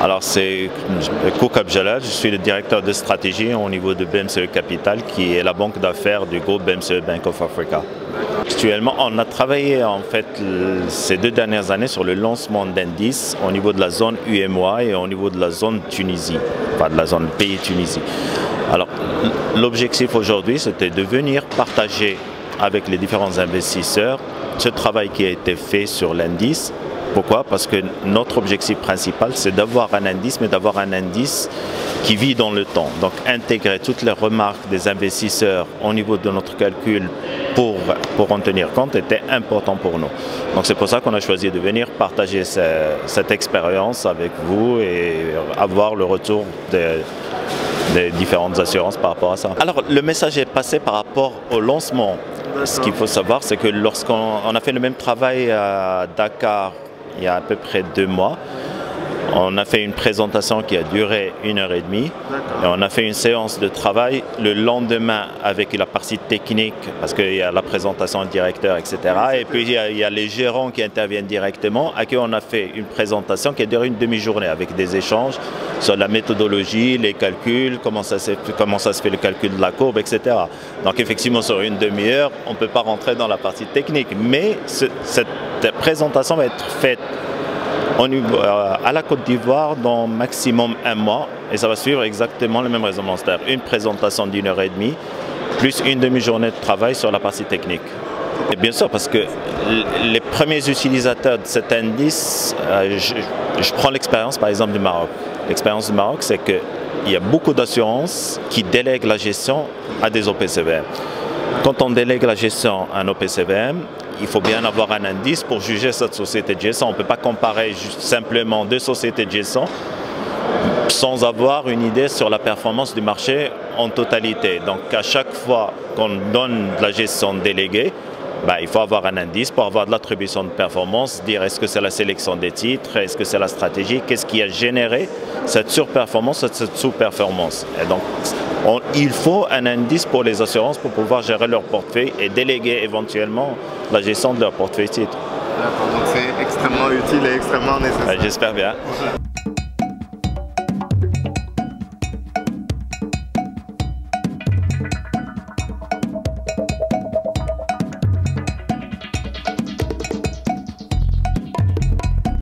Alors c'est Kouk Abjalal, je suis le directeur de stratégie au niveau de BMCE Capital, qui est la banque d'affaires du groupe BMCE Bank of Africa. Actuellement, on a travaillé en fait ces 2 dernières années sur le lancement d'indices au niveau de la zone UEMOA et au niveau de la zone Tunisie, enfin de la zone pays Tunisie. Alors l'objectif aujourd'hui, c'était de venir partager avec les différents investisseurs ce travail qui a été fait sur l'indice. Pourquoi? Parce que notre objectif principal, c'est d'avoir un indice, mais d'avoir un indice qui vit dans le temps. Donc intégrer toutes les remarques des investisseurs au niveau de notre calcul pour en tenir compte était important pour nous. Donc c'est pour ça qu'on a choisi de venir partager cette expérience avec vous et avoir le retour des différentes assurances par rapport à ça. Alors le message est passé par rapport au lancement. Ce qu'il faut savoir, c'est que lorsqu'on a fait le même travail à Dakar, il y a à peu près 2 mois, on a fait une présentation qui a duré 1h30 et on a fait une séance de travail le lendemain avec la partie technique parce qu'il y a la présentation du directeur, etc. Et puis il y a les gérants qui interviennent directement à qui on a fait une présentation qui a duré une demi-journée avec des échanges sur la méthodologie, les calculs, comment ça se fait le calcul de la courbe, etc. Donc effectivement sur une demi-heure, on ne peut pas rentrer dans la partie technique, mais cette présentation va être faite à la Côte d'Ivoire dans maximum 1 mois et ça va suivre exactement le même raisonnement, c'est-à-dire une présentation d'1h30 plus une demi-journée de travail sur la partie technique. Et bien sûr, parce que les premiers utilisateurs de cet indice, je prends l'expérience par exemple du Maroc. L'expérience du Maroc, c'est qu'il y a beaucoup d'assurances qui délèguent la gestion à des OPCVM. Quand on délègue la gestion à un OPCVM, il faut bien avoir un indice pour juger cette société de gestion. On ne peut pas comparer juste simplement 2 sociétés de gestion sans avoir une idée sur la performance du marché en totalité. Donc à chaque fois qu'on donne de la gestion déléguée, il faut avoir un indice pour avoir de l'attribution de performance, dire est-ce que c'est la sélection des titres, est-ce que c'est la stratégie, qu'est-ce qui a généré cette surperformance, cette sous-performance. Et donc il faut un indice pour les assurances pour pouvoir gérer leur portefeuille et déléguer éventuellement la gestion de leur portefeuille titre. D'accord, donc c'est extrêmement utile et extrêmement nécessaire. J'espère bien.